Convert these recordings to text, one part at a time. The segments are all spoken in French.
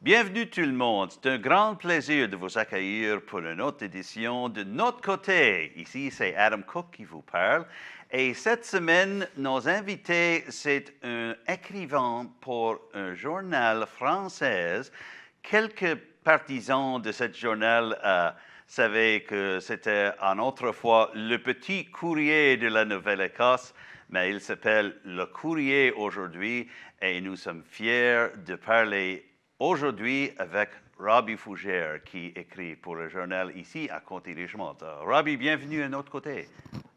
Bienvenue tout le monde. C'est un grand plaisir de vous accueillir pour une autre édition de Notre Côté. Ici, c'est Adam Cook qui vous parle. Et cette semaine, nos invités, c'est un écrivain pour un journal français. Quelques partisans de ce journal savaient que c'était autrefois le Petit Courrier de la Nouvelle-Écosse, mais il s'appelle Le Courrier aujourd'hui et nous sommes fiers de parler aujourd'hui avec Robbie Fougère, qui écrit pour le journal ici à Conti-Richmond. Robbie, bienvenue à Notre Côté.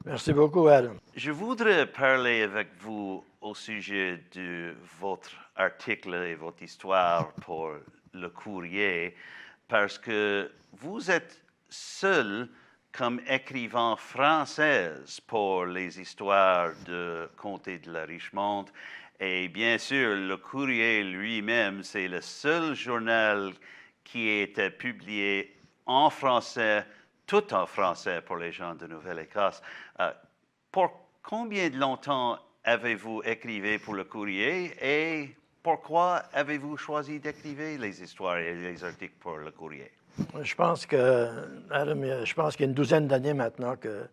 Merci beaucoup, Adam. Je voudrais parler avec vous au sujet de votre article et votre histoire pour le courrier, parce que vous êtes seul comme écrivain français pour les histoires de Comté de la Richmond. Et bien sûr, le Courrier lui-même, c'est le seul journal qui a été publié en français, tout en français pour les gens de Nouvelle-Écosse. Pour combien de longtemps avez-vous écrit pour le Courrier et pourquoi avez-vous choisi d'écrire les histoires et les articles pour le Courrier? Je pense que, Adam, je pense qu'il y a une douzaine d'années maintenant que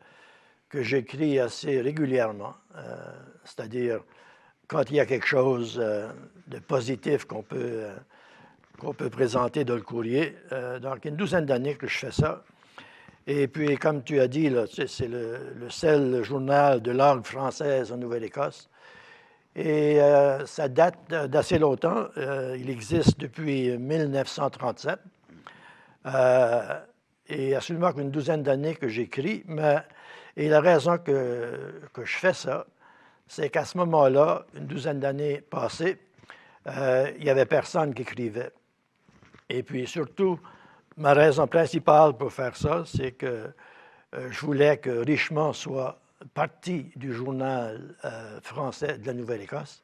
j'écris assez régulièrement, c'est-à-dire quand il y a quelque chose de positif qu'on peut présenter dans le courrier. Donc, il y a une douzaine d'années que je fais ça. Et puis, comme tu as dit, là, c'est le seul journal de langue française en Nouvelle-Écosse. Et ça date d'assez longtemps. Il existe depuis 1937. Et absolument qu'une douzaine d'années que j'écris. Et la raison que je fais ça, c'est qu'à ce moment-là, une douzaine d'années passées, il n'y avait personne qui écrivait. Et puis surtout, ma raison principale pour faire ça, c'est que je voulais que Richmond soit partie du journal français de la Nouvelle-Écosse.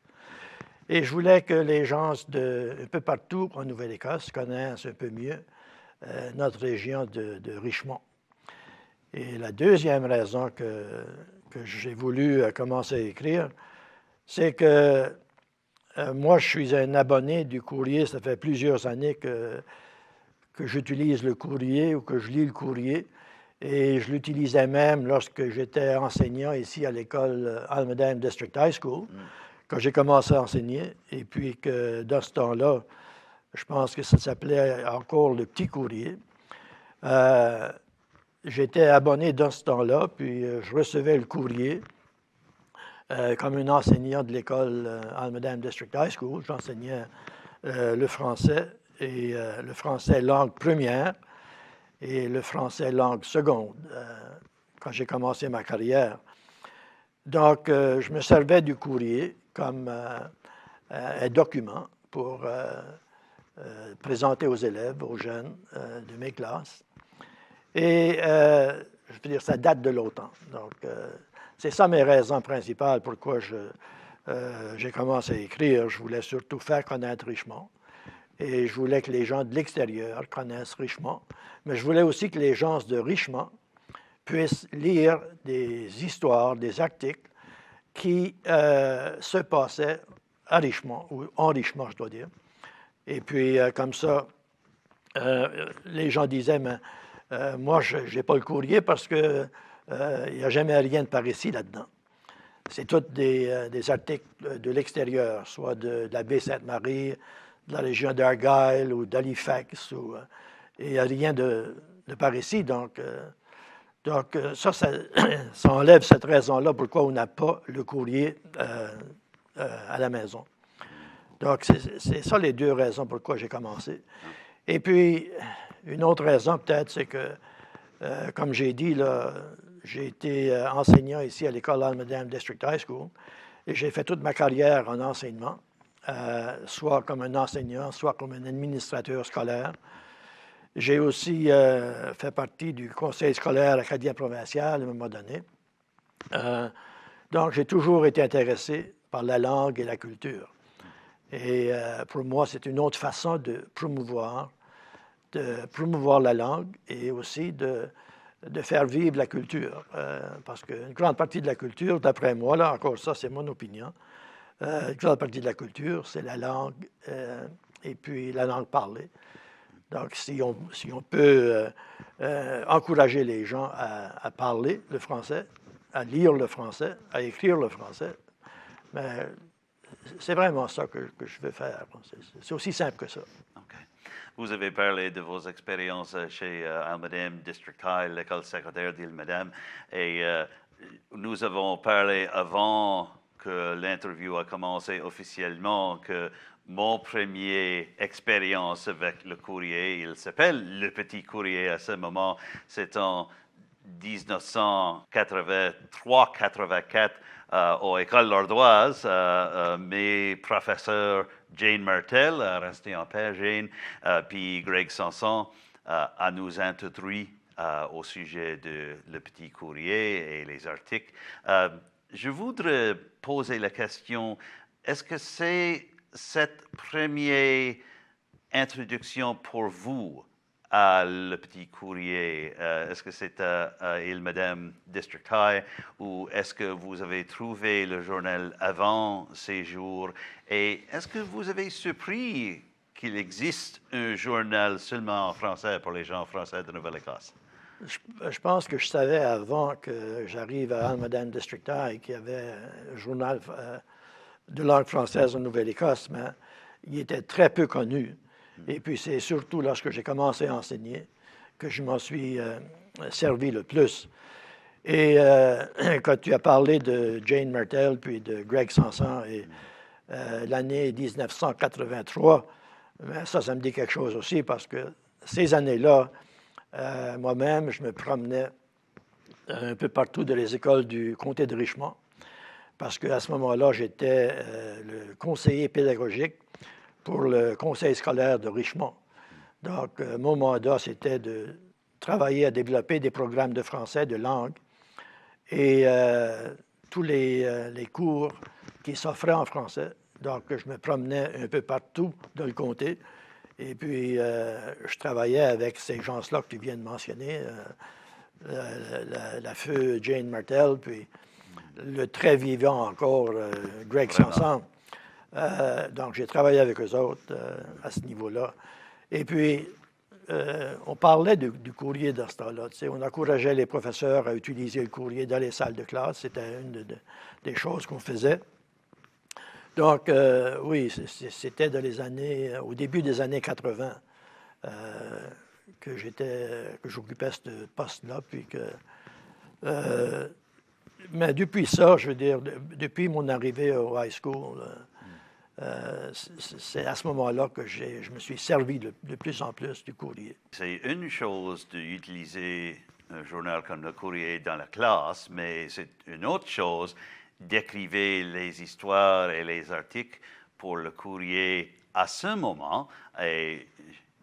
Et je voulais que les gens un peu partout en Nouvelle-Écosse connaissent un peu mieux notre région de Richmond. Et la deuxième raison que j'ai voulu commencer à écrire, c'est que moi, je suis un abonné du courrier. Ça fait plusieurs années que j'utilise le courrier ou que je lis le courrier. Et je l'utilisais même lorsque j'étais enseignant ici à l'école Almaden District High School, quand j'ai commencé à enseigner. Et puis que dans ce temps-là, je pense que ça s'appelait encore le Petit Courrier. J'étais abonné dans ce temps-là, puis je recevais le courrier comme un enseignant de l'école Almaden District High School. J'enseignais le français, et le français langue première et le français langue seconde quand j'ai commencé ma carrière. Donc, je me servais du courrier comme un document pour présenter aux élèves, aux jeunes de mes classes. Et je veux dire, ça date de longtemps. Donc, c'est ça mes raisons principales pourquoi j'ai commencé à écrire. Je voulais surtout faire connaître Richmond. Et je voulais que les gens de l'extérieur connaissent Richmond. Mais je voulais aussi que les gens de Richmond puissent lire des histoires, des articles qui se passaient à Richmond, ou en Richmond, je dois dire. Et puis, comme ça, les gens disaient, mais moi, je n'ai pas le courrier parce qu'il n'y a jamais rien de par ici là-dedans. C'est tous des articles de l'extérieur, soit de la baie Sainte-Marie, de la région d'Argyle ou d'Halifax. Et il n'y a rien de par ici. Donc ça enlève cette raison-là pourquoi on n'a pas le courrier à la maison. Donc, c'est ça les deux raisons pourquoi j'ai commencé. Et puis, une autre raison peut-être, c'est que, comme j'ai dit, là, j'ai été enseignant ici à l'école Almaden District High School et j'ai fait toute ma carrière en enseignement, soit comme un enseignant, soit comme un administrateur scolaire. J'ai aussi fait partie du conseil scolaire acadien provincial à un moment donné. Donc, j'ai toujours été intéressé par la langue et la culture. Et pour moi, c'est une autre façon de promouvoir la langue et aussi de faire vivre la culture. Parce qu'une grande partie de la culture, d'après moi, là encore ça, c'est mon opinion, une grande partie de la culture, c'est la langue et puis la langue parlée. Donc, si on peut encourager les gens à parler le français, à lire le français, à écrire le français, mais c'est vraiment ça que je veux faire. C'est aussi simple que ça. Okay. Vous avez parlé de vos expériences chez Almadam District High, l'école secondaire d'Almadam, et nous avons parlé avant que l'interview a commencé officiellement que mon première expérience avec le courrier, il s'appelle le Petit Courrier à ce moment, c'est en 1983-84 aux écoles lordoises. Mes professeurs Jane Martel, restez en paix Jane, puis Greg Sanson a nous introduit au sujet de le Petit Courrier et les articles. Je voudrais poser la question, est-ce que c'est cette première introduction pour vous à le Petit Courrier, est-ce que c'est à Almadam District High ou est-ce que vous avez trouvé le journal avant ces jours? Et est-ce que vous avez surpris qu'il existe un journal seulement en français pour les gens français de Nouvelle-Écosse? Je pense que je savais avant que j'arrive à Almadam District High qu'il y avait un journal de langue française en Nouvelle-Écosse, mais il était très peu connu. Et puis, c'est surtout lorsque j'ai commencé à enseigner que je m'en suis servi le plus. Et quand tu as parlé de Jane Martel, puis de Greg Sanson, et l'année 1983, ça me dit quelque chose aussi, parce que ces années-là, moi-même, je me promenais un peu partout dans les écoles du comté de Richmond, parce qu'à ce moment-là, j'étais le conseiller pédagogique pour le conseil scolaire de Richmond. Donc, mon mandat, c'était de travailler à développer des programmes de français, de langue, et tous les cours qui s'offraient en français. Donc, je me promenais un peu partout dans le comté, et puis je travaillais avec ces gens-là que tu viens de mentionner, la feu Jane Martel, puis le très vivant encore Greg Sanson. Donc, j'ai travaillé avec eux autres à ce niveau-là. Et puis, on parlait du courrier dans ce temps-là. Tu sais, on encourageait les professeurs à utiliser le courrier dans les salles de classe. C'était une des choses qu'on faisait. Donc, oui, c'était dans les années, au début des années 80 que j'occupais ce poste-là. Puis mais depuis ça, je veux dire, depuis mon arrivée au high school, c'est à ce moment-là que je me suis servi de plus en plus du courrier. C'est une chose d'utiliser un journal comme le courrier dans la classe, mais c'est une autre chose d'écrire les histoires et les articles pour le courrier à ce moment. Et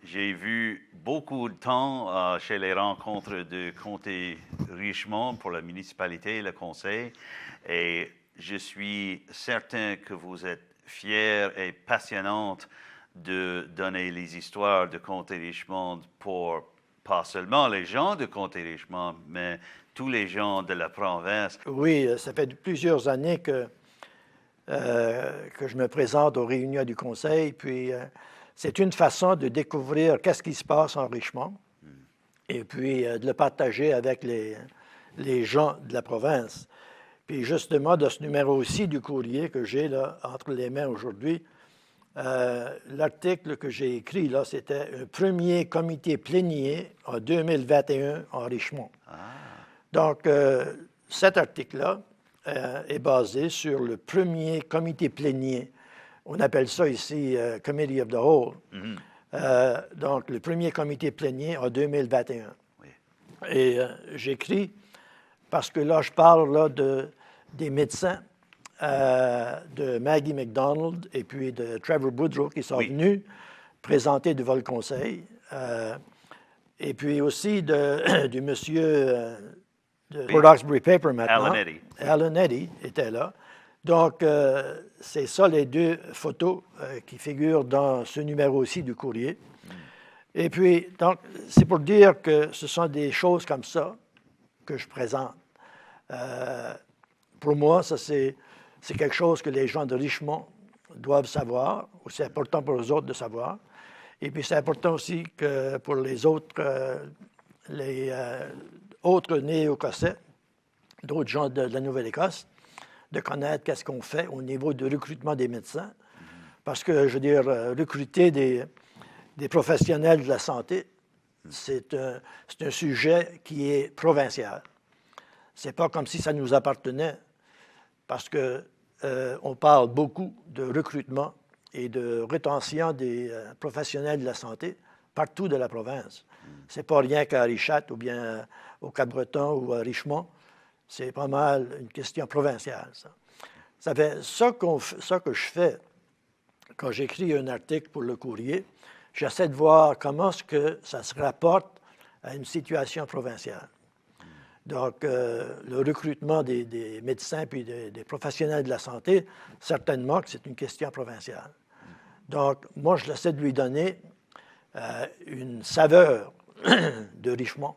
j'ai vu beaucoup de temps chez les rencontres de comté Richmond pour la municipalité et le conseil. Et je suis certain que vous êtes fière et passionnante de donner les histoires de comté Richmond pour pas seulement les gens de comté Richmond, mais tous les gens de la province. Oui, ça fait plusieurs années que je me présente aux réunions du conseil, puis c'est une façon de découvrir qu'est-ce qui se passe en Richmond et puis de le partager avec les gens de la province. Puis justement, de ce numéro-ci du courrier que j'ai là entre les mains aujourd'hui, l'article que j'ai écrit là, c'était un premier comité plénier en 2021 en Richmond. Ah. Donc, cet article-là est basé sur le premier comité plénier. On appelle ça ici Committee of the Whole. Mm-hmm. Donc, le premier comité plénier en 2021. Oui. Et j'écris parce que là, je parle là, des médecins, de Maggie MacDonald et puis de Trevor Boudreau qui sont venus présenter devant le conseil. Et puis aussi du monsieur de Port Hawkesbury Paper maintenant. Alan Eddy. Alan Eddy était là. Donc, c'est ça les deux photos qui figurent dans ce numéro-ci du courrier. Et puis, donc, c'est pour dire que ce sont des choses comme ça que je présente. Pour moi, ça, c'est quelque chose que les gens de Richmond doivent savoir, ou c'est important pour les autres de savoir. Et puis, c'est important aussi que pour les autres néo-écossais, d'autres gens de la Nouvelle-Écosse, de connaître qu'est-ce qu'on fait au niveau du recrutement des médecins. Parce que, je veux dire, recruter des professionnels de la santé, c'est un sujet qui est provincial. Ce n'est pas comme si ça nous appartenait, parce qu'on parle beaucoup de recrutement et de rétention des professionnels de la santé partout de la province. Ce n'est pas rien qu'à Richat ou bien au Cap-Breton ou à Richmond. C'est pas mal une question provinciale, ça. Ça fait ça que je fais quand j'écris un article pour le courrier. J'essaie de voir comment est-ce que ça se rapporte à une situation provinciale. Donc, le recrutement des médecins puis des professionnels de la santé, certainement que c'est une question provinciale. Donc, moi, je essaie de lui donner une saveur de Richmond.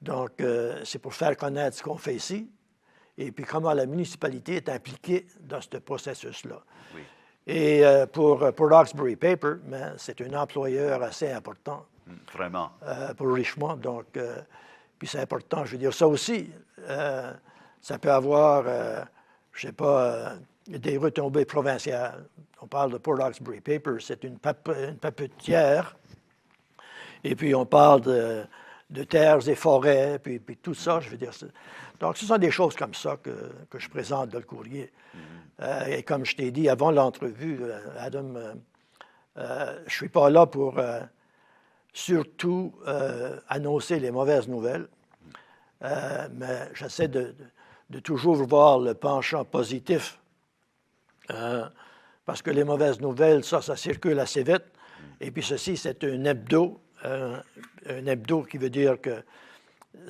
Donc, c'est pour faire connaître ce qu'on fait ici et puis comment la municipalité est impliquée dans ce processus-là. Oui. Et pour Roxbury Paper, c'est un employeur assez important. Vraiment. Pour Richmond. Donc, puis c'est important, je veux dire, ça aussi, ça peut avoir, je ne sais pas, des retombées provinciales. On parle de Port Roxbury Paper, c'est une papetière. Et puis, on parle de terres et forêts, puis tout ça, je veux dire. Donc, ce sont des choses comme ça que je présente dans le courrier. Et comme je t'ai dit avant l'entrevue, Adam, je ne suis pas là pour surtout annoncer les mauvaises nouvelles, mais j'essaie de toujours voir le penchant positif, parce que les mauvaises nouvelles, ça circule assez vite. Et puis ceci, c'est un hebdo qui veut dire que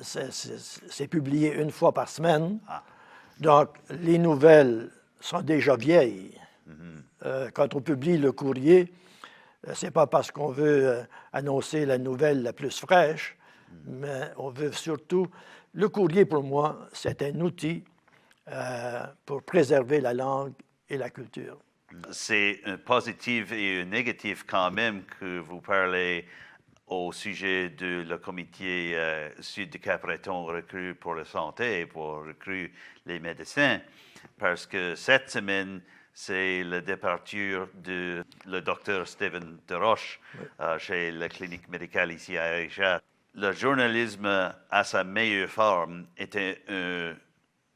c'est publié une fois par semaine. Donc, les nouvelles sont déjà vieilles. Quand on publie le courrier, ce n'est pas parce qu'on veut annoncer la nouvelle la plus fraîche, mais on veut surtout... Le courrier, pour moi, c'est un outil pour préserver la langue et la culture. C'est un positif et un négatif quand même que vous parlez au sujet de le comité Sud de Cap-Breton recrue pour la santé, pour recruter les médecins, parce que cette semaine, c'est la départure de le docteur Stephen Desroches chez la clinique médicale ici à Richat. Le journalisme à sa meilleure forme était un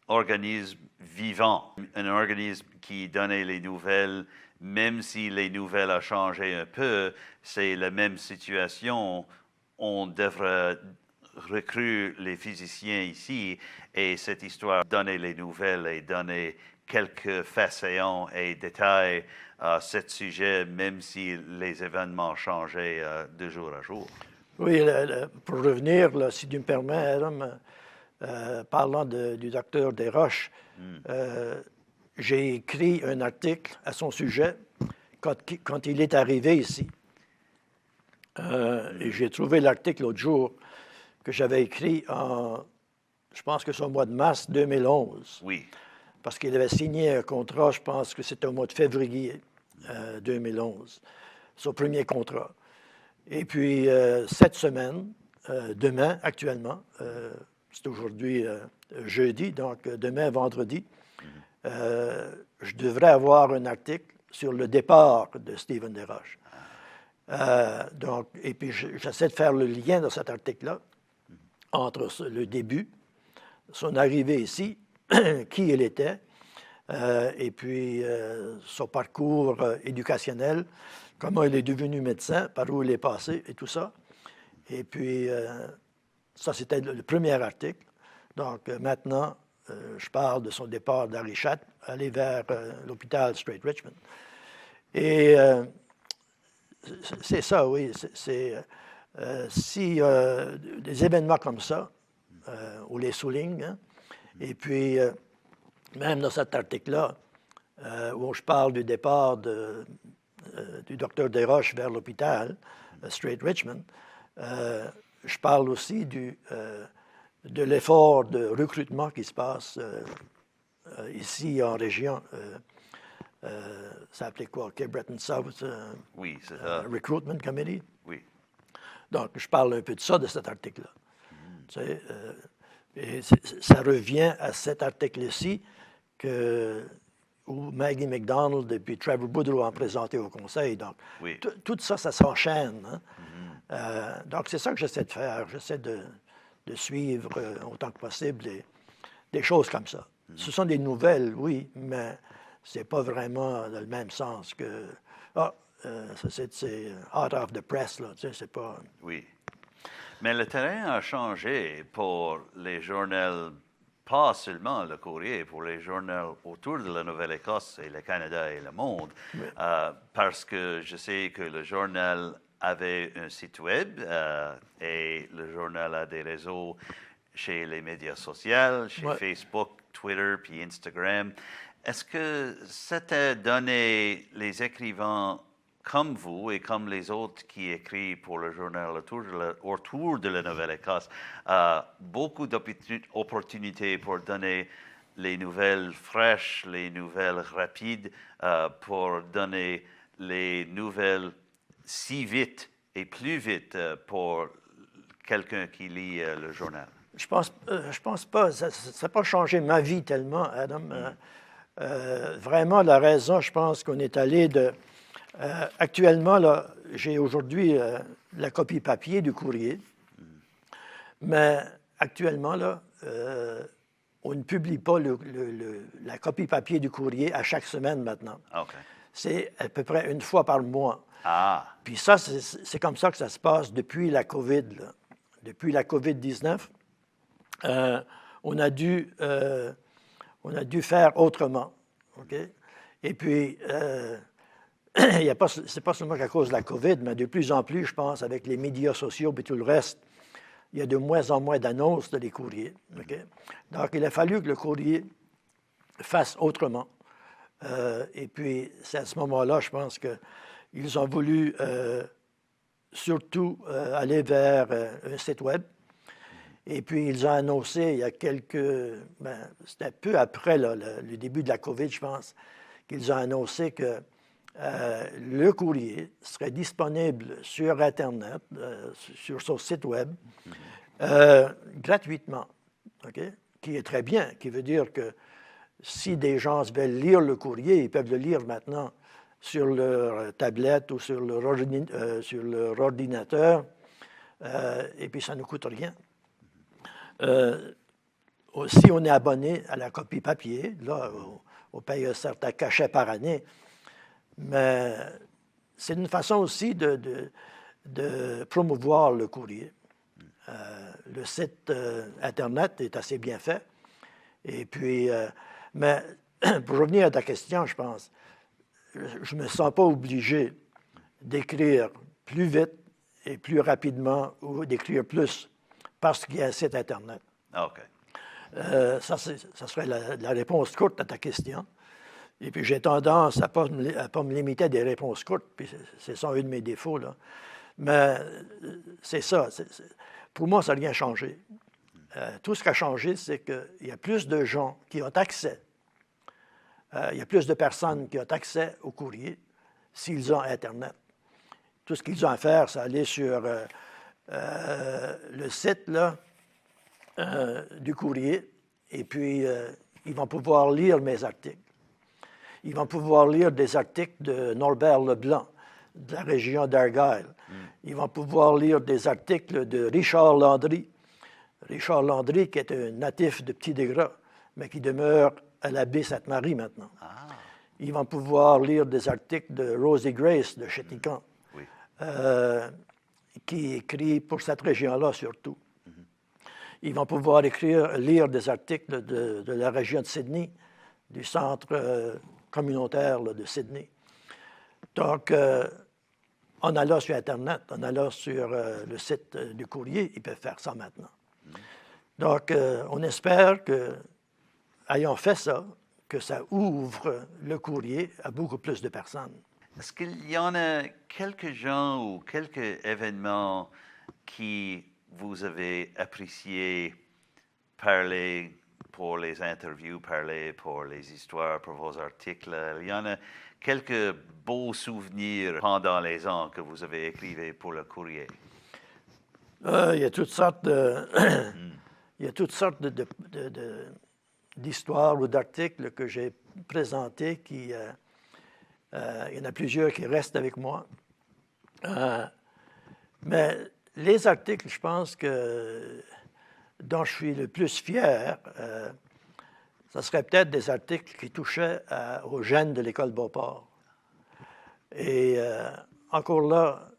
organisme vivant, un organisme qui donnait les nouvelles, même si les nouvelles ont changé un peu, c'est la même situation. On devrait recruter les physiciens ici et cette histoire donner les nouvelles et donner quelques faits saillants et détails à ce sujet, même si les événements changeaient de jour à jour. Oui, pour revenir, là, si tu me permets, Adam, parlant du docteur Desroches, j'ai écrit un article à son sujet quand il est arrivé ici. Et j'ai trouvé l'article l'autre jour que j'avais écrit je pense que c'est au mois de mars 2011. Oui. Parce qu'il avait signé un contrat, je pense que c'était au mois de février 2011, son premier contrat. Et puis, cette semaine, demain, actuellement, c'est aujourd'hui jeudi, donc demain, vendredi, je devrais avoir un article sur le départ de Stephen Desroches. Donc, et puis, j'essaie de faire le lien dans cet article-là entre le début, son arrivée ici, qui il était, et puis son parcours éducationnel, comment il est devenu médecin, par où il est passé et tout ça. Et puis, ça, c'était le premier article. Donc, maintenant, je parle de son départ d'Arichat, aller vers l'hôpital Strait Richmond. Et c'est ça, oui. Si des événements comme ça, on les souligne, hein, et puis même dans cet article-là, où je parle du départ du docteur Desroches vers l'hôpital, Straight Richmond, je parle aussi de l'effort de recrutement qui se passe ici en région. Ça s'appelait quoi? Cape Breton South Oui, c'est ça. Recruitment Committee. Oui. Donc, je parle un peu de ça, de cet article-là. Tu sais, et ça revient à cet article-ci où Maggie MacDonald et puis Trevor Boudreau ont présenté au Conseil. Donc, Oui. tout ça, ça s'enchaîne. Hein? Donc, c'est ça que j'essaie de faire. J'essaie de suivre autant que possible des choses comme ça. Ce sont des nouvelles, oui, mais c'est pas vraiment dans le même sens que... c'est out of the press, là, tu sais, c'est pas... Oui. Mais le terrain a changé pour les journaux, pas seulement le Courrier, pour les journaux autour de la Nouvelle-Écosse et le Canada et le monde, Oui. parce que je sais que le journal avait un site web et le journal a des réseaux chez les médias sociaux, chez Ouais. Facebook, Twitter, puis Instagram. Est-ce que ça t'a donné les écrivains comme vous et comme les autres qui écrivent pour le journal autour de la Nouvelle-Écosse, beaucoup d'opportunités pour donner les nouvelles fraîches, les nouvelles rapides, pour donner les nouvelles si vite et plus vite pour quelqu'un qui lit le journal? Je pense pas. Ça n'a pas changé ma vie tellement, Adam. Vraiment, la raison, je pense qu'on est allé de... actuellement, là, j'ai aujourd'hui la copie papier du courrier, mais actuellement, là, on ne publie pas la copie papier du courrier à chaque semaine maintenant. OK. C'est à peu près une fois par mois. Ah, Puis ça, c'est comme ça que ça se passe depuis la COVID, là. Depuis la COVID-19. On a dû faire autrement. OK? Et puis, c'est pas seulement qu'à cause de la COVID, mais de plus en plus, je pense, avec les médias sociaux et tout le reste, il y a de moins en moins d'annonces des courriers. OK? Donc, il a fallu que le courrier fasse autrement. Et puis, c'est à ce moment-là, je pense qu'ils ont voulu surtout aller vers un site web. Et puis, ils ont annoncé il y a c'était peu après le début de la COVID, je pense, qu'ils ont annoncé que le courrier serait disponible sur Internet, sur son site web, gratuitement, OK? Qui est très bien, qui veut dire que si des gens veulent lire le courrier, ils peuvent le lire maintenant sur leur tablette ou sur leur ordinateur, et puis ça ne coûte rien. Si on est abonné à la copie papier, là, on paye un certain cachet par année, mais c'est une façon aussi de promouvoir le courrier. Le site Internet est assez bien fait. Et puis, mais pour revenir à ta question, je pense, je ne me sens pas obligé d'écrire plus vite et plus rapidement ou d'écrire plus parce qu'il y a un site Internet. OK. Ça serait la réponse courte à ta question. Et puis, j'ai tendance à ne pas me limiter à des réponses courtes, puis c'est ça un de mes défauts, là. Mais c'est ça. Pour moi, ça n'a rien changé. Tout ce qui a changé, c'est qu'il y a plus de gens qui ont accès. Il y a plus de personnes qui ont accès au courrier s'ils ont Internet. Tout ce qu'ils ont à faire, c'est aller sur le site là, du courrier, et puis ils vont pouvoir lire mes articles. Ils vont pouvoir lire des articles de Norbert Leblanc, de la région d'Argyle. Ils vont pouvoir lire des articles de Richard Landry. Richard Landry, qui est un natif de Petit-Dégras, mais qui demeure à la baie Sainte-Marie maintenant. Ah. Ils vont pouvoir lire des articles de Rosie Grace de Chéticamp, qui écrit pour cette région-là surtout. Ils vont pouvoir lire des articles de la région de Sydney, du centre communautaire là, de Sydney. Donc, en allant sur Internet, en allant sur le site du courrier, ils peuvent faire ça maintenant. Donc, on espère que, ayant fait ça, que ça ouvre le courrier à beaucoup plus de personnes. Est-ce qu'il y en a quelques gens ou quelques événements qui vous avez apprécié parler pour les interviews, parler pour les histoires, pour vos articles? Il y en a quelques beaux souvenirs pendant les ans que vous avez écrivés pour le courrier? Il y a toutes sortes d'histoires ou d'articles que j'ai présentés qui... il y en a plusieurs qui restent avec moi. Mais les articles, je pense que dont je suis le plus fier, ce serait peut-être des articles qui touchaient aux jeunes de l'École Beauport. Et encore là,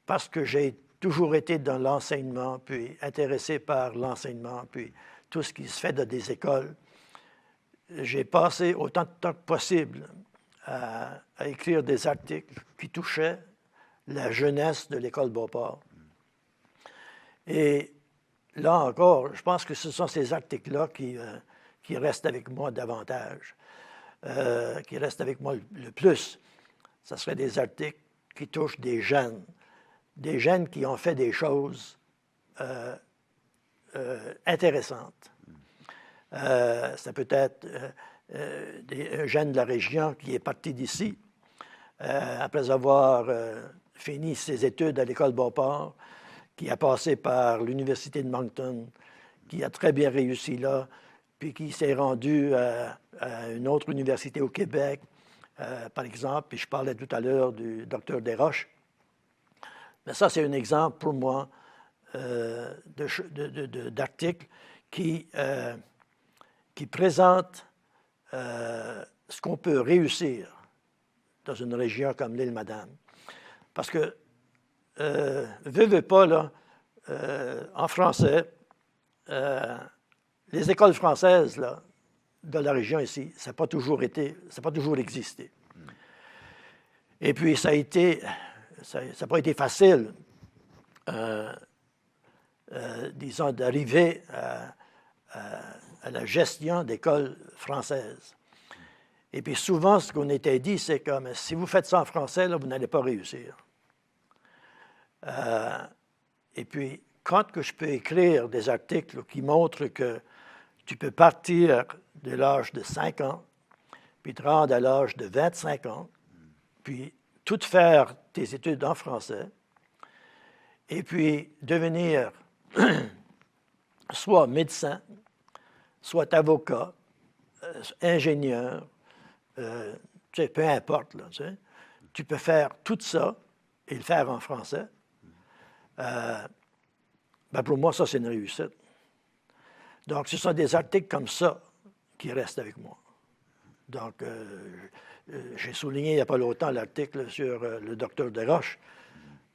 parce que j'ai toujours été dans l'enseignement, puis intéressé par l'enseignement, puis tout ce qui se fait dans des écoles, j'ai passé autant de temps que possible à écrire des articles qui touchaient la jeunesse de l'École Beauport. Et là encore, je pense que ce sont ces articles-là qui restent avec moi davantage, qui restent avec moi le plus. Ce serait des articles qui touchent des jeunes qui ont fait des choses intéressantes. Ça peut être un jeune de la région qui est parti d'ici après avoir fini ses études à l'École Beauport, qui a passé par l'Université de Moncton, qui a très bien réussi là, puis qui s'est rendu à une autre université au Québec, par exemple, puis je parlais tout à l'heure du docteur Desroches. Mais ça, c'est un exemple pour moi d'article qui présente ce qu'on peut réussir dans une région comme l'Île-Madame. Parce que, veux pas, là, en français, les écoles françaises là, de la région ici, ça n'a pas toujours existé. Et puis, ça n'a pas été facile, disons, d'arriver à la gestion d'écoles françaises. Et puis souvent, ce qu'on était dit, c'est comme, si vous faites ça en français, là, vous n'allez pas réussir. Et puis, quand que je peux écrire des articles qui montrent que tu peux partir de l'âge de 5 ans, puis te rendre à l'âge de 25 ans, puis tout faire tes études en français, et puis devenir soit médecin, soit avocat, ingénieur, tu sais, peu importe, là, tu peux faire tout ça et le faire en français. Ben pour moi, ça, c'est une réussite. Donc, ce sont des articles comme ça qui restent avec moi. Donc, j'ai souligné il n'y a pas longtemps l'article sur le docteur Desroches.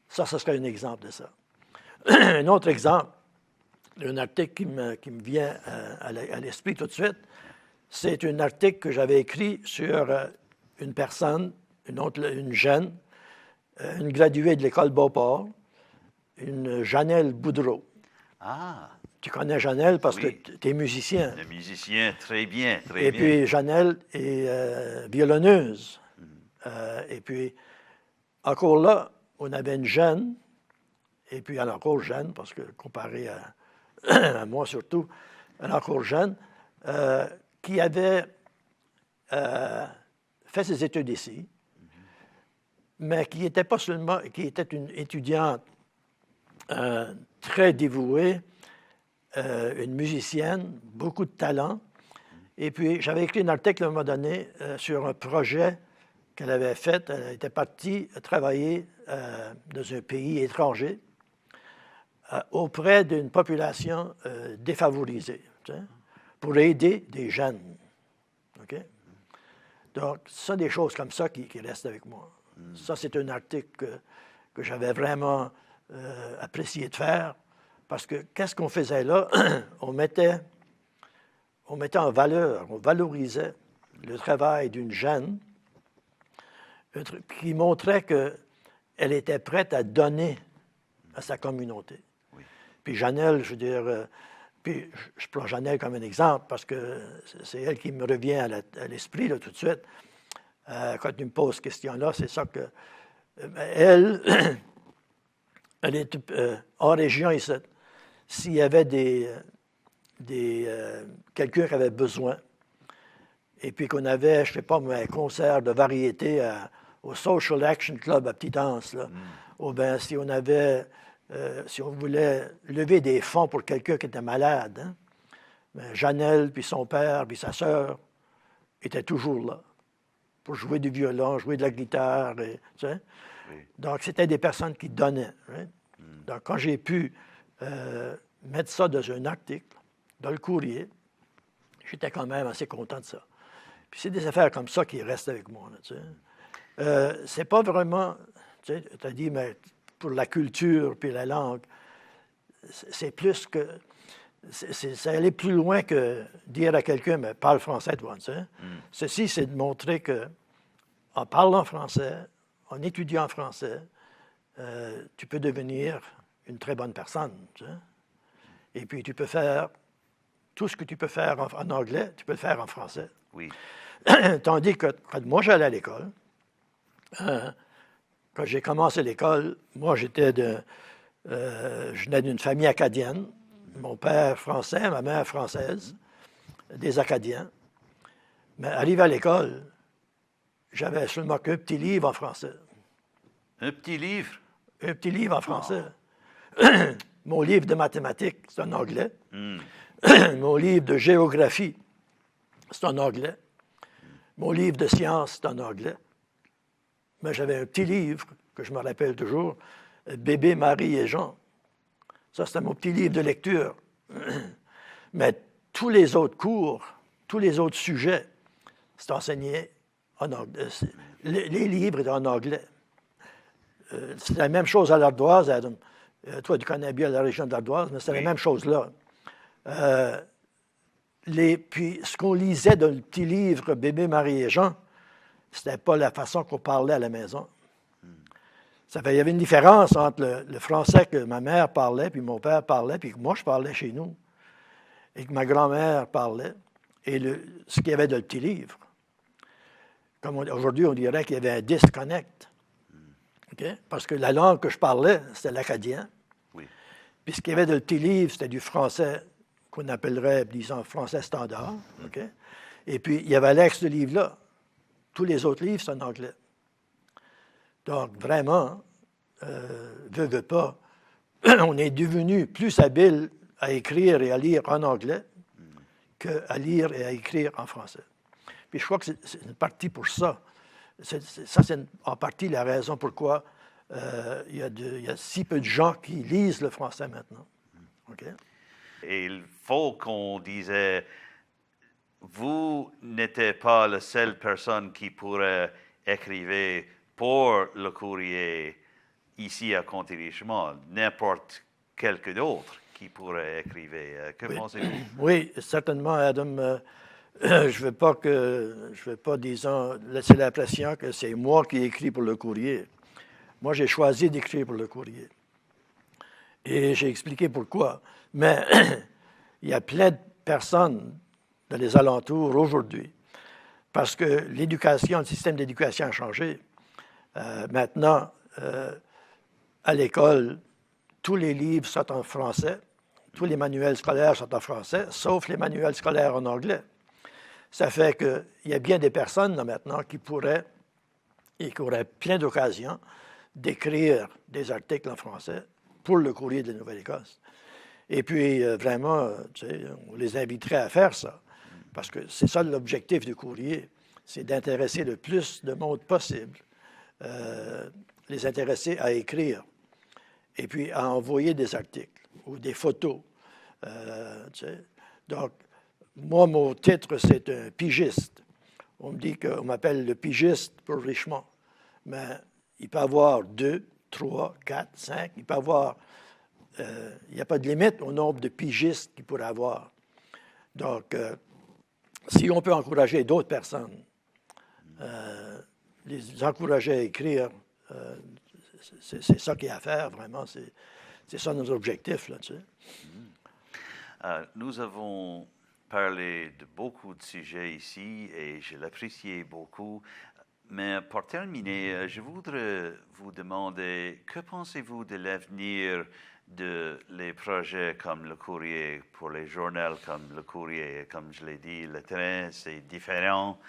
Ça, ce serait un exemple de ça. Un autre exemple, un article qui me vient à l'esprit tout de suite, c'est un article que j'avais écrit sur une personne, une jeune, une graduée de l'École Beauport, une Janelle Boudreau. Ah! Tu connais Janelle parce oui. que tu es musicien. Un musicien, très bien, très bien. Et puis, Janelle est violonneuse. Et puis, encore là, on avait une jeune, et puis elle est encore jeune, parce que comparé à moi surtout, elle est encore jeune, qui avait fait ses études ici, mais qui était pas seulement, qui était une étudiante très dévouée, une musicienne, beaucoup de talent. Et puis, j'avais écrit un article à un moment donné sur un projet qu'elle avait fait. Elle était partie travailler dans un pays étranger auprès d'une population défavorisée, tu sais, pour aider des jeunes. OK? Donc, ce sont des choses comme ça qui restent avec moi. Ça, c'est un article que j'avais vraiment apprécié de faire, parce que qu'est-ce qu'on faisait là? on mettait en valeur, on valorisait le travail d'une jeune qui montrait qu'elle était prête à donner à sa communauté. Oui. Puis Janelle, je veux dire, puis je prends Janelle comme un exemple parce que c'est elle qui me revient à l'esprit là, tout de suite. Quand tu me poses cette question-là, c'est ça que... elle, elle est en région ici. S'il y avait quelqu'un qui avait besoin, et puis qu'on avait, je ne sais pas, un concert de variété au Social Action Club à Petite-Anse, là, ou bien si on avait, si on voulait lever des fonds pour quelqu'un qui était malade, hein, ben, Janelle, puis son père, puis sa sœur étaient toujours là pour jouer du violon, jouer de la guitare, et, tu sais. Oui. Donc, c'était des personnes qui donnaient. Right? Donc, quand j'ai pu mettre ça dans un article, dans le courrier, j'étais quand même assez content de ça. Puis c'est des affaires comme ça qui restent avec moi. Là, tu sais. C'est pas vraiment, tu sais, tu as dit, mais pour la culture puis la langue, c'est plus que, c'est aller plus loin que dire à quelqu'un, mais parle français, toi. Tu sais. Ceci, c'est de montrer que en parlant français, en étudiant français, tu peux devenir une très bonne personne. Tu sais. Et puis, tu peux faire tout ce que tu peux faire en anglais, tu peux le faire en français. Oui. Tandis que quand moi, j'allais à l'école, quand j'ai commencé l'école, moi, je venais d'une famille acadienne. Mon père français, ma mère française, des Acadiens. Mais arrivé à l'école, j'avais seulement qu'un petit livre en français. Un petit livre? Un petit livre en français. Mon livre de mathématiques, c'est en anglais. Mon livre de géographie, c'est en anglais. Mon livre de sciences, c'est en anglais. Mais j'avais un petit livre, que je me rappelle toujours, Bébé, Marie et Jean. Ça, c'était mon petit livre de lecture. Mais tous les autres cours, tous les autres sujets, c'est enseigné en anglais. Les livres étaient en anglais. C'est la même chose à l'Ardoise, Adam. Toi, tu connais bien la région de l'Ardoise, mais c'est la même chose là. Puis, ce qu'on lisait dans le petit livre Bébé, Marie et Jean, c'était pas la façon qu'on parlait à la maison. Il y avait une différence entre le français que ma mère parlait, puis mon père parlait, puis que moi, je parlais chez nous, et que ma grand-mère parlait, et ce qu'il y avait dans le petit livre. Comme aujourd'hui, on dirait qu'il y avait un disconnect. Okay? Parce que la langue que je parlais, c'était l'acadien. Oui. Puis ce qu'il y avait dans le petit livre, c'était du français qu'on appellerait, disons, français standard. Okay? Et puis, il y avait l'ex de livre-là. Tous les autres livres, c'est en anglais. Donc, vraiment, veut pas, on est devenu plus habile à écrire et à lire en anglais qu'à lire et à écrire en français. Puis je crois que c'est une partie pour ça. C'est en partie la raison pourquoi il y a si peu de gens qui lisent le français maintenant. Okay? Et il faut qu'on disait, vous n'étiez pas la seule personne qui pourrait écrire pour le courrier ici à Conti-Richemont, n'importe quelqu'un d'autre qui pourrait écrire. Que pensez-vous? Oui, certainement, Adam. Je ne veux pas, disons, laisser l'impression que c'est moi qui écris pour le courrier. Moi, j'ai choisi d'écrire pour le courrier. Et j'ai expliqué pourquoi. Mais il y a plein de personnes dans les alentours aujourd'hui, parce que l'éducation, le système d'éducation a changé. Maintenant, à l'école, tous les livres sont en français, tous les manuels scolaires sont en français, sauf les manuels scolaires en anglais. Ça fait qu'il y a bien des personnes là, maintenant qui pourraient, et qui auraient plein d'occasions d'écrire des articles en français pour le courrier de la Nouvelle-Écosse. Et puis, vraiment, tu sais, on les inviterait à faire ça, parce que c'est ça l'objectif du courrier, c'est d'intéresser le plus de monde possible, les intéresser à écrire, et puis à envoyer des articles ou des photos. Tu sais. Donc, moi, mon titre, c'est un pigiste. On me dit qu'on m'appelle le pigiste pour Richemont. Mais il peut y avoir 2, 3, 4, 5. Il peut y avoir... il n'y a pas de limite au nombre de pigistes qu'il pourrait avoir. Donc, si on peut encourager d'autres personnes, les encourager à écrire, c'est ça qu'il y a à faire, vraiment. C'est ça notre objectif, là, tu sais. Nous avons parlé de beaucoup de sujets ici et je l'appréciais beaucoup. Mais pour terminer, je voudrais vous demander, que pensez-vous de l'avenir de les projets comme le courrier, pour les journaux comme le courrier? Comme je l'ai dit, le train, c'est différent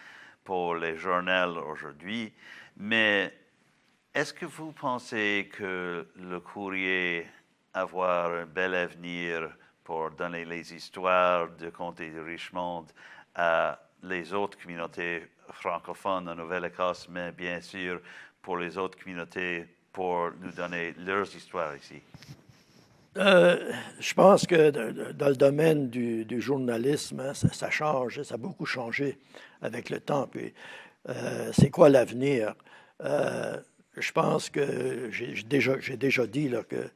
pour les journaux aujourd'hui. Mais est-ce que vous pensez que le courrier avoir un bel avenir pour donner les histoires de comté de Richmond à les autres communautés francophones en Nouvelle-Écosse, mais bien sûr pour les autres communautés pour nous donner leurs histoires ici? Je pense que dans le domaine du journalisme, hein, ça change, ça a beaucoup changé avec le temps. Puis, c'est quoi l'avenir? Je pense que j'ai déjà dit là, que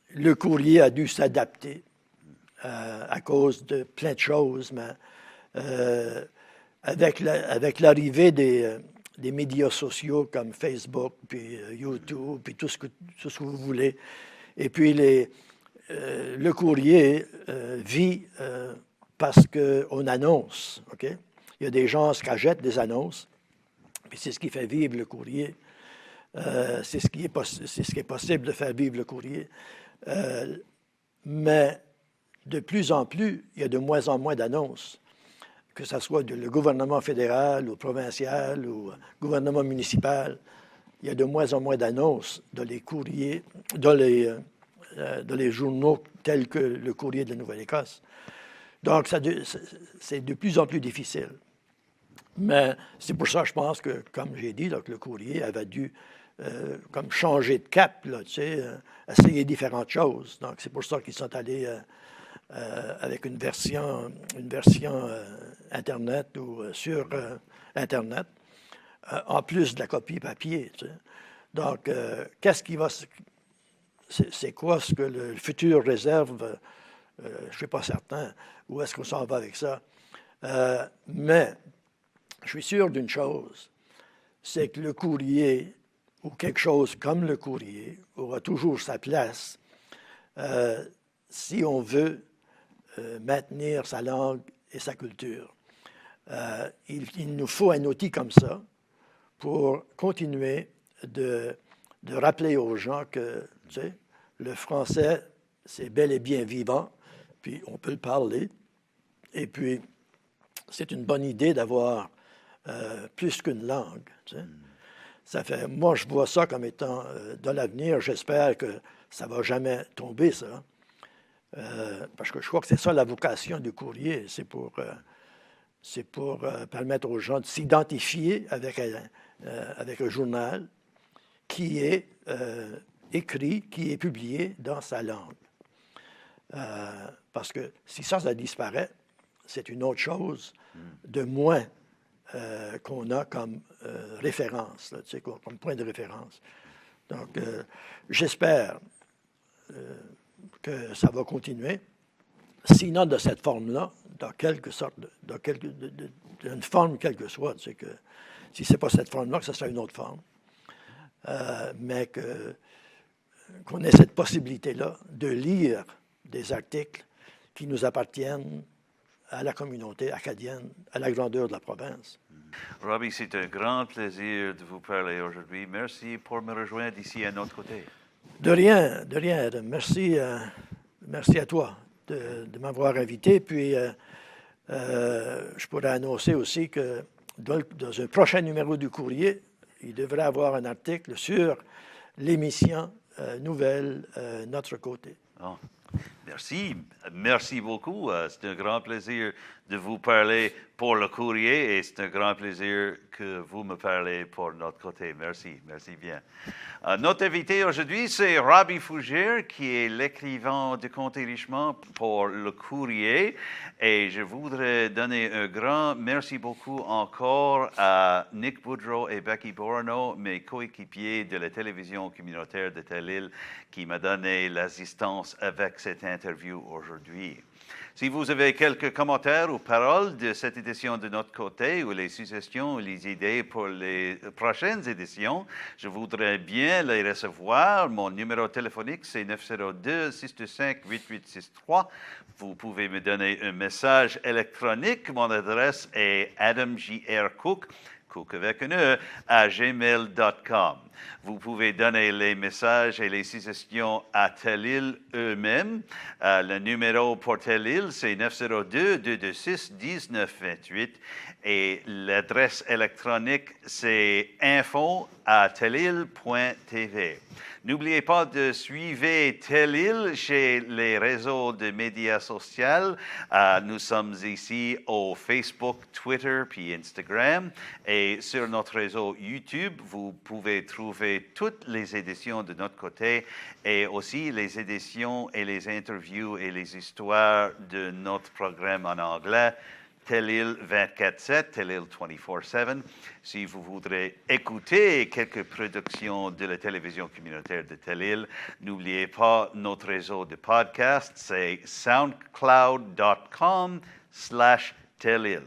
le courrier a dû s'adapter à cause de plein de choses, mais avec l'arrivée des médias sociaux comme Facebook, puis YouTube, puis tout ce que vous voulez, et puis le courrier vit parce qu'on annonce, OK? Il y a des gens qui achètent des annonces, puis c'est ce qui fait vivre le courrier. C'est ce qui est possible de faire vivre le courrier. Mais de plus en plus, il y a de moins en moins d'annonces, que ce soit le gouvernement fédéral ou provincial ou gouvernement municipal. Il y a de moins en moins d'annonces dans les courriers, dans les journaux tels que le Courrier de la Nouvelle-Écosse. Donc, c'est de plus en plus difficile. Mais c'est pour ça, je pense que, comme j'ai dit, là, que le courrier avait dû comme changer de cap, là, tu sais, essayer différentes choses. Donc, c'est pour ça qu'ils sont allés avec une version Internet ou sur Internet, en plus de la copie papier. Tu sais. Donc, qu'est-ce qui va... C'est quoi ce que le futur réserve? Je ne suis pas certain. Où est-ce qu'on s'en va avec ça? Mais je suis sûr d'une chose, c'est que le courrier, ou quelque chose comme le courrier, aura toujours sa place si on veut maintenir sa langue et sa culture. Il nous faut un outil comme ça pour continuer de rappeler aux gens que, tu sais, le français, c'est bel et bien vivant, puis on peut le parler. Et puis, c'est une bonne idée d'avoir plus qu'une langue. Tu sais. Moi, je vois ça comme étant dans l'avenir. J'espère que ça ne va jamais tomber, ça. Parce que je crois que c'est ça la vocation du courrier. C'est pour permettre aux gens de s'identifier avec un journal qui est écrit, qui est publié dans sa langue. Parce que si ça disparaît, c'est une autre chose de moins qu'on a comme référence, là, tu sais, comme point de référence. Donc, j'espère que ça va continuer. Sinon, de cette forme-là, dans quelque sorte, d'une forme quelle que soit, tu sais, que si ce n'est pas cette forme-là, que ce sera une autre forme. Mais qu'on ait cette possibilité-là de lire des articles qui nous appartiennent à la communauté acadienne, à la grandeur de la province. Robbie, c'est un grand plaisir de vous parler aujourd'hui. Merci pour me rejoindre ici à notre côté. De rien, Adam. Merci à toi de m'avoir invité. Puis, je pourrais annoncer aussi que dans un prochain numéro du Courrier, il devrait y avoir un article sur l'émission nouvelle Notre Côté. Oh, merci. Merci beaucoup. C'est un grand plaisir de vous parler pour le courrier et c'est un grand plaisir que vous me parlez pour notre côté. Merci. Merci bien. Notre invité aujourd'hui, c'est Robbie Fougere, qui est l'écrivain du Comté Richmond pour le courrier. Et je voudrais donner un grand merci beaucoup encore à Nick Boudreau et Becky Borno, mes coéquipiers de la télévision communautaire de Telle-Île, qui m'a donné l'assistance avec cette interviews aujourd'hui. Si vous avez quelques commentaires ou paroles de cette édition de notre côté, ou les suggestions ou les idées pour les prochaines éditions, je voudrais bien les recevoir. Mon numéro téléphonique, c'est 902-625-8863. Vous pouvez me donner un message électronique. Mon adresse est adamjrcook, cook avec un E, à gmail.com. Vous pouvez donner les messages et les suggestions à Tel-Il eux-mêmes. Le numéro pour Tel-Il, c'est 902-226-1928 et l'adresse électronique, c'est info@telil.tv. N'oubliez pas de suivre Tel-Il chez les réseaux de médias sociaux. Nous sommes ici au Facebook, Twitter puis Instagram. Et sur notre réseau YouTube, vous pouvez trouver toutes les éditions de notre côté et aussi les éditions et les interviews et les histoires de notre programme en anglais. Tel-Il 24/7, Tel-Il 24/7. Si vous voudrez écouter quelques productions de la télévision communautaire de Tel-Il, n'oubliez pas notre réseau de podcasts, c'est soundcloud.com/Tel-Il.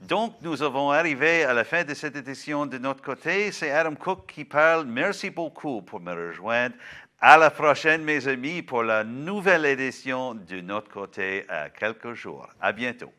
Donc, nous avons arrivé à la fin de cette édition de notre côté. C'est Adam Cook qui parle. Merci beaucoup pour me rejoindre. À la prochaine, mes amis, pour la nouvelle édition de notre côté à quelques jours. À bientôt.